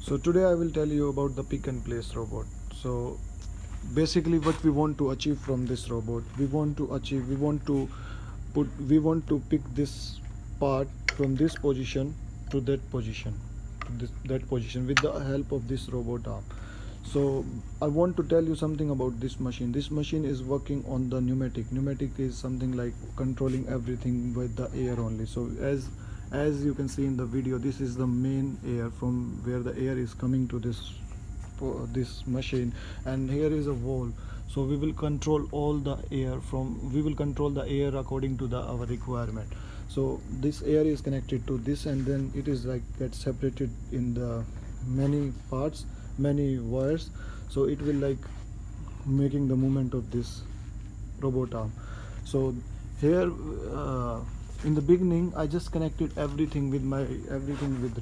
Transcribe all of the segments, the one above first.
So today I will tell you about the pick and place robot. So basically what we want to achieve from this robot, we want to pick this part from this position to that position, that position with the help of this robot arm. So I want to tell you something about this machine. This machine is working on the pneumatic is something like controlling everything with the air only. So as you can see in the video, this is the main air from where the air is coming to this machine, and here is a valve. So we will control all the air we will control the air according to our requirement. So this air is connected to this, and then it is like gets separated in the many parts, many wires. So it will like making the movement of this robot arm. So here in the beginning I just connected everything with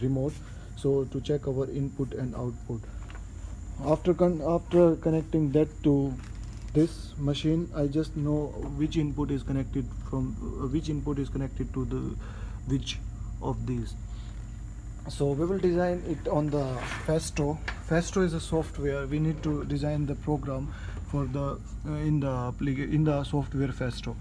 remote, so to check our input and output. After connecting that to this machine, I just know which input is connected to the which of these. So we will design it on the Festo. Festo is a software. We need to design the program for the in the software Festo.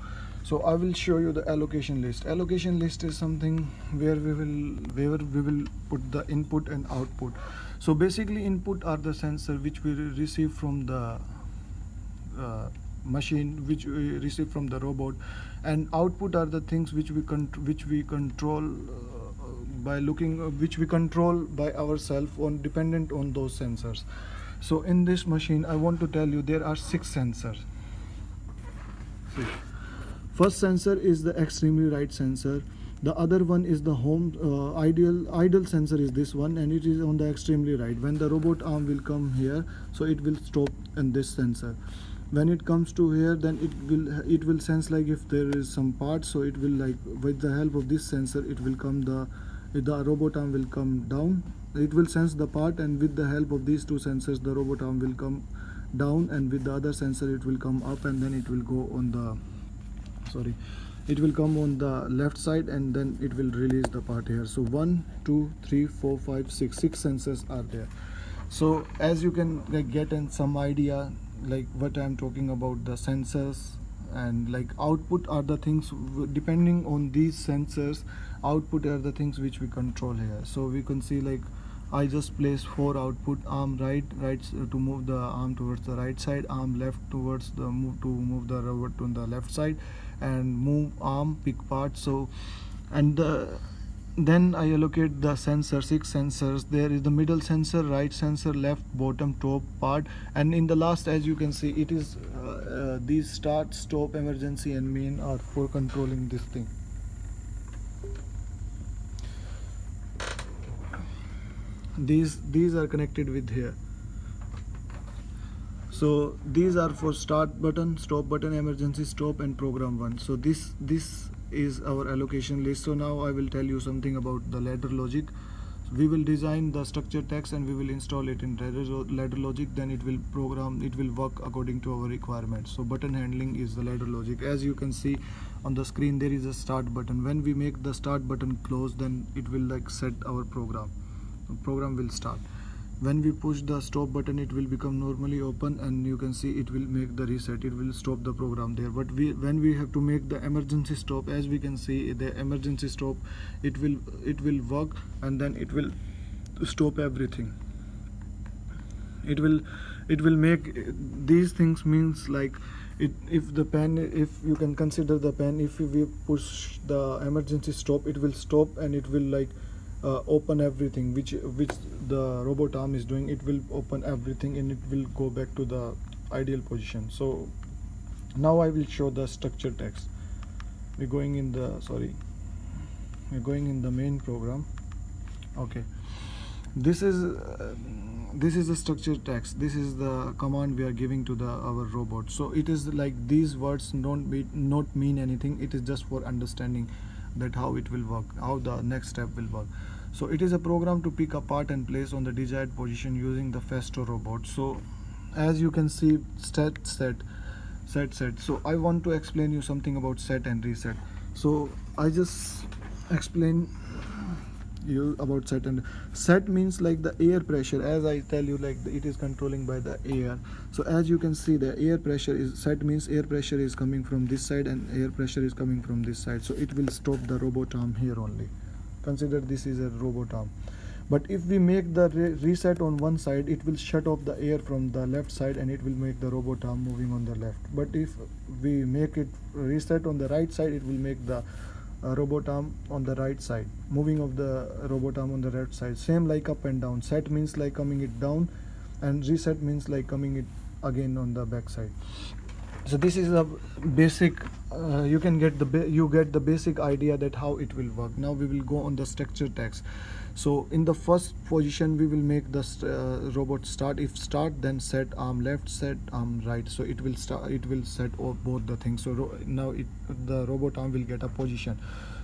So I will show you the allocation list. Allocation list is something where we will put the input and output. So basically input are the sensor which we receive from the machine, which we receive from the robot, and output are the things which we control by looking which we control by ourselves on dependent on those sensors. So in this machine I want to tell you there are 6 sensors. See. First sensor is the extremely right sensor. The other one is the idle sensor is this one, and it is on the extremely right. When the robot arm will come here, so it will stop in this sensor. When it comes to here, then it will sense like if there is some part, so it will like with the help of this sensor it will come the robot arm will come down. It will sense the part, and with the help of these two sensors the robot arm will come down, and with the other sensor it will come up, and then it will go on the it will come on the left side, and then it will release the part here. So 1 2 3 4 5 6 sensors are there. So as you can like get some idea like what I'm talking about, the sensors, and like output are the things depending on these sensors. Output are the things which we control here. So we can see like I just place 4 output: arm right to move the arm towards the right side, arm left towards the move the robot to the left side, and move arm pick part. So and then I allocate the sensor 6 sensors. There is the middle sensor, right sensor, left, bottom, top part, and in the last as you can see it is these start, stop, emergency and main are for controlling this thing. These are connected with here. So these are for start button, stop button, emergency stop, and program 1. So this is our allocation list. So now I will tell you something about the ladder logic. We will design the structure text and we will install it in ladder logic. Then it will work according to our requirements. So button handling is the ladder logic. As you can see on the screen, there is a start button. When we make the start button close, then it will like set our program. The program will start. When we push the stop button, it will become normally open, and you can see it will make the reset. It will stop the program there. But when we have to make the emergency stop, as we can see the emergency stop, it will work, and then it will stop everything. It will make these things means like if you can consider the pen, if we push the emergency stop, it will stop, and it will like open everything which the robot arm is doing. It will open everything and it will go back to the ideal position. So now I will show the structure text. We're going in the main program. Okay, this is the structure text. This is the command we are giving to our robot. So it is like these words not mean anything. It is just for understanding that how it will work, how the next step will work. So it is a program to pick a part and place on the desired position using the Festo robot. So as you can see, set. So I want to explain you something about set and reset. So I just explain you about set. And set means like the air pressure, as I tell you, like it is controlling by the air. So as you can see, the air pressure is set means air pressure is coming from this side and air pressure is coming from this side, so it will stop the robot arm here only. Consider this is a robot arm. But if we make the reset on one side, it will shut off the air from the left side and it will make the robot arm moving on the left. But if we make it reset on the right side, it will make the robot arm on the right side, moving of the robot arm on the right side. Same like up and down. Set means like coming it down, and reset means like coming it again on the back side. So this is a basic, you can get you get the basic idea that how it will work. Now we will go on the structure text. So in the first position we will make the robot start. If start, then set arm left, set arm right, so it will start, it will set off both the things. So now the robot arm will get a position.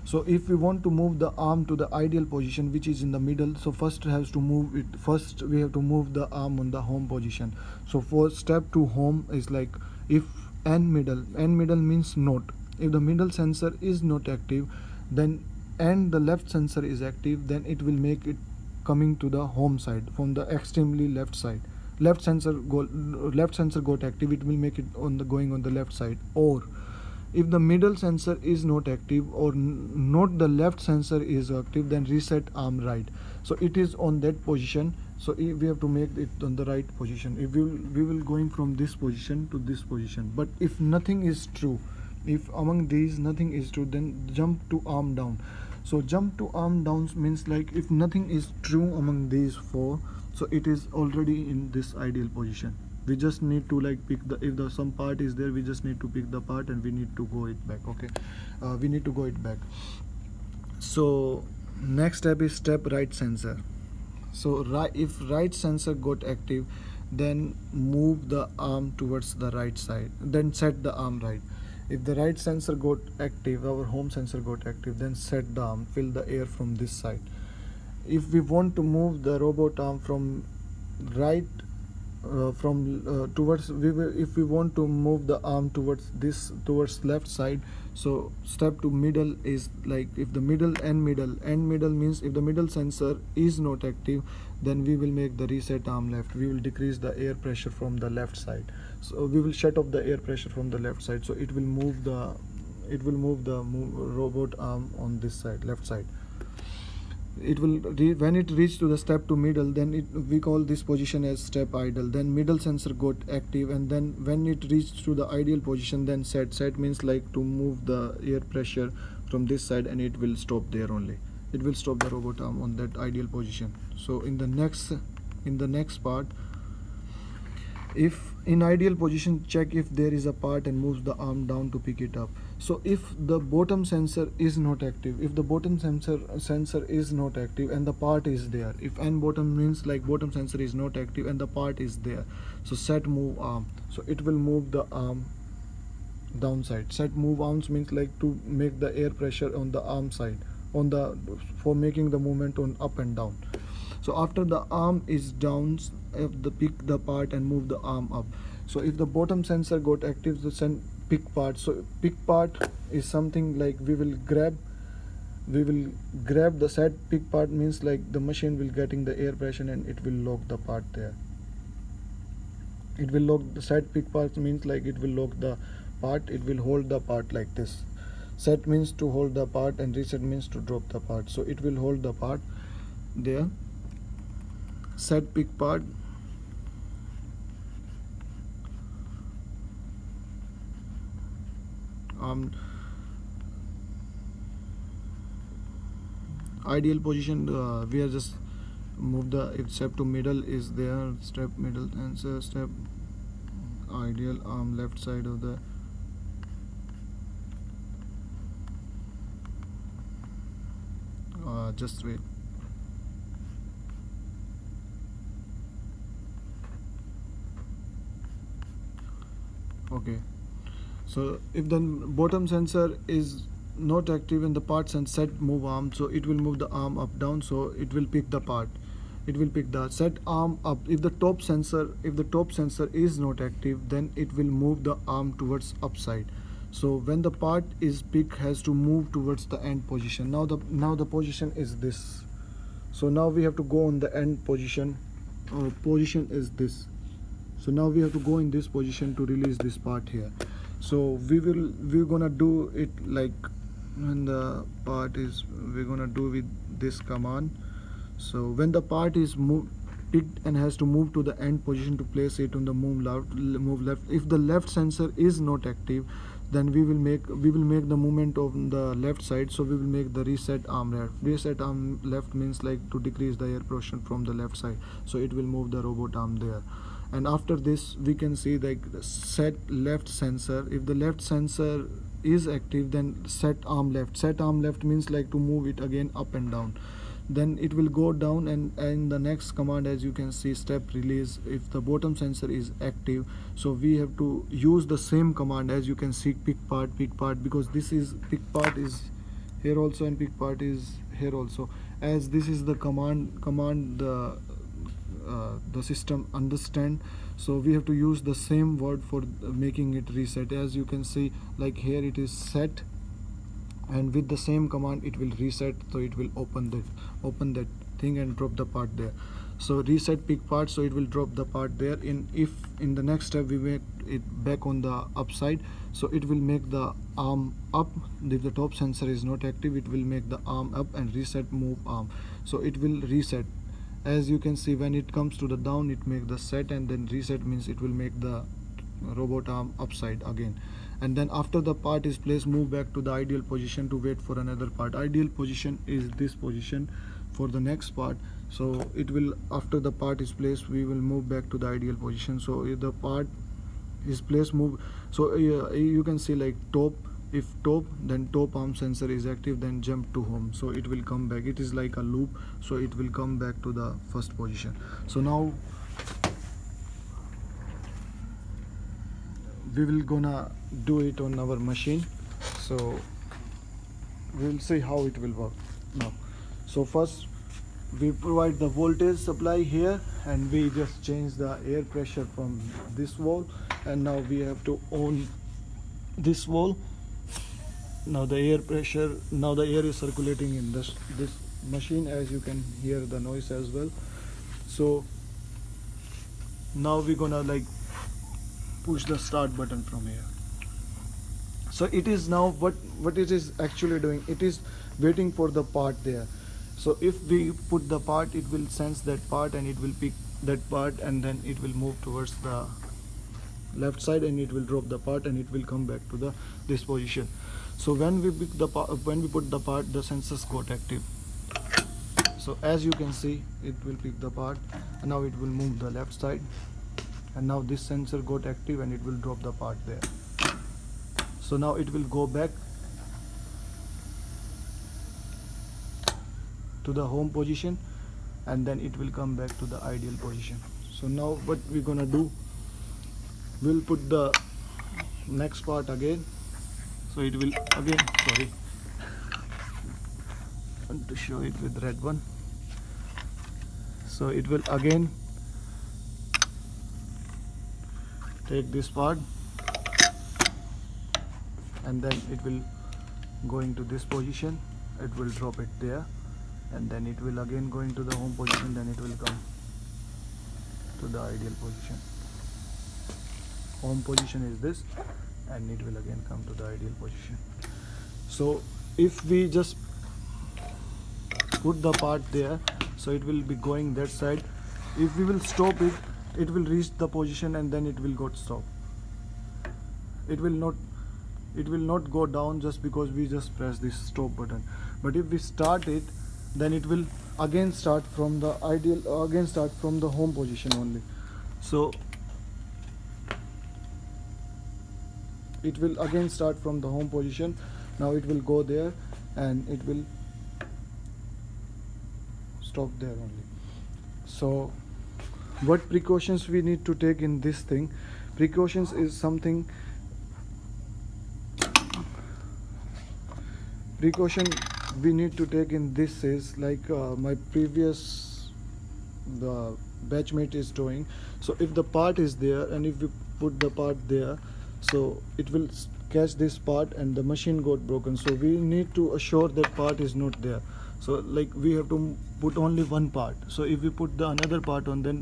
So if we want to move the arm to the ideal position, which is in the middle, so first has to move it, first we have to move the arm on the home position. So for step to home is like, if n middle means not, if the middle sensor is not active, then and the left sensor is active, then it will make it coming to the home side from the extremely left side. Left sensor got active, it will make it on the going on the left side. Or if the middle sensor is not active or not the left sensor is active, then reset arm right. So it is on that position, so we have to make it on the right position. If we will going from this position to this position. But if nothing is true, if among these nothing is true, then jump to arm down. So jump to arm down means like if nothing is true among these four, so it is already in this ideal position. We just need to like pick the, if the some part is there, we just need to pick the part and we need to go it back. Okay, we need to go it back. So next step is step right sensor. So if right sensor got active, then move the arm towards the right side, then set the arm right. If the right sensor got active, our home sensor got active, then set the arm, fill the air from this side. If we want to move the robot arm from right towards, if we want to move the arm towards left side, so step to middle is like, if the middle means if the middle sensor is not active, then we will make the reset arm left. We will decrease the air pressure from the left side, so we will shut off the air pressure from the left side, so it will move the robot arm on this side, left side. It will when it reach to the step to middle, then we call this position as step idle. Then middle sensor got active, and then when it reached to the ideal position, then set means like to move the air pressure from this side, and it will stop there only. It will stop the robot arm on that ideal position. So in the next part, if in ideal position, check if there is a part and moves the arm down to pick it up. So if the bottom sensor is not active, if the bottom sensor is not active and the part is there, if n bottom means like bottom sensor is not active and the part is there, so set move arm, so it will move the arm downside. Set move arms means like to make the air pressure on the arm side, on the, for making the movement on up and down. So after the arm is down, if the pick the part and move the arm up. So if the bottom sensor got active, the pick part. So pick part is something like we will grab the set pick part, means like the machine will getting the air pressure and it will lock the part there. It will lock the set pick part, means like it will lock the part, it will hold the part like this. Set means to hold the part and reset means to drop the part, so it will hold the part there. Set pick part, ideal position, we are just move the, if step to middle is there, step middle and step ideal arm left side of the just wait. Okay, so if the bottom sensor is not active in the parts and set move arm, so it will move the arm up down, so it will pick the part, it will pick the set arm up. If the top sensor is not active, then it will move the arm towards upside. So when the part is picked, has to move towards the end position. Now the position is this. So now we have to go on the end position. Position is this. So now we have to go in this position to release this part here. So we're gonna do it like when the part is, we're gonna do with this command. So when the part is picked and has to move to the end position to place it on the move left. If the left sensor is not active, then we will make the movement of the left side. So we will make the reset arm left. Reset arm left means like to decrease the air pressure from the left side, so it will move the robot arm there. And after this we can see like set left sensor. If the left sensor is active, then set arm left. Set arm left means like to move it again up and down. Then it will go down, and in the next command, as you can see, step release, if the bottom sensor is active. So we have to use the same command. As you can see, pick part, because this is pick part is here also and pick part is here also. As this is the command the system understand, so we have to use the same word for making it reset. As you can see, like here it is set, and with the same command it will reset, so it will open that thing and drop the part there. So reset pick part, so it will drop the part there. If in the next step we make it back on the upside, so it will make the arm up. If the top sensor is not active, it will make the arm up and reset move arm, so it will reset. As you can see, when it comes to the down, it make the set, and then reset means it will make the robot arm upside again. And then after the part is placed, move back to the ideal position to wait for another part. Ideal position is this position for the next part. So it will, after the part is placed, we will move back to the ideal position. So if the part is placed, move. So you can see like top. If top, then top arm sensor is active, then jump to home, so it will come back. It is like a loop, so it will come back to the first position. So now we will gonna do it on our machine, so we'll see how it will work now. So first we provide the voltage supply here, and we just change the air pressure from this valve, and now we have to on this valve. Now the air pressure, now the air is circulating in this machine. As you can hear the noise as well. So now we're gonna like push the start button from here. So it is now what it is actually doing, it is waiting for the part there. So if we put the part, it will sense that part and it will pick that part, and then it will move towards the left side and it will drop the part and it will come back to this position. So when we pick the when we put the part, the sensors got active. So as you can see, it will pick the part, and now it will move the left side, and now this sensor got active and it will drop the part there. So now it will go back to the home position, and then it will come back to the ideal position. So now what we're gonna do, we'll put the next part again. So it will again, sorry, I want to show it with red one. So it will again take this part, and then it will go into this position, it will drop it there, and then it will again go into the home position, then it will come to the ideal position. Home position is this, and it will again come to the ideal position. So if we just put the part there, so it will be going that side. If we will stop it, it will reach the position and then it will go stop. It will not go down just because we just press this stop button. But if we start it, then it will again start from the ideal, again start from the home position only. So it will again start from the home position. Now it will go there and it will stop there only. So what precautions we need to take in this thing? Precautions is something, precaution we need to take in this is like my previous the batchmate is doing. So if the part is there and if we put the part there, so it will catch this part and the machine got broken. So we need to assure that part is not there. So like we have to put only one part. So if we put the another part on, then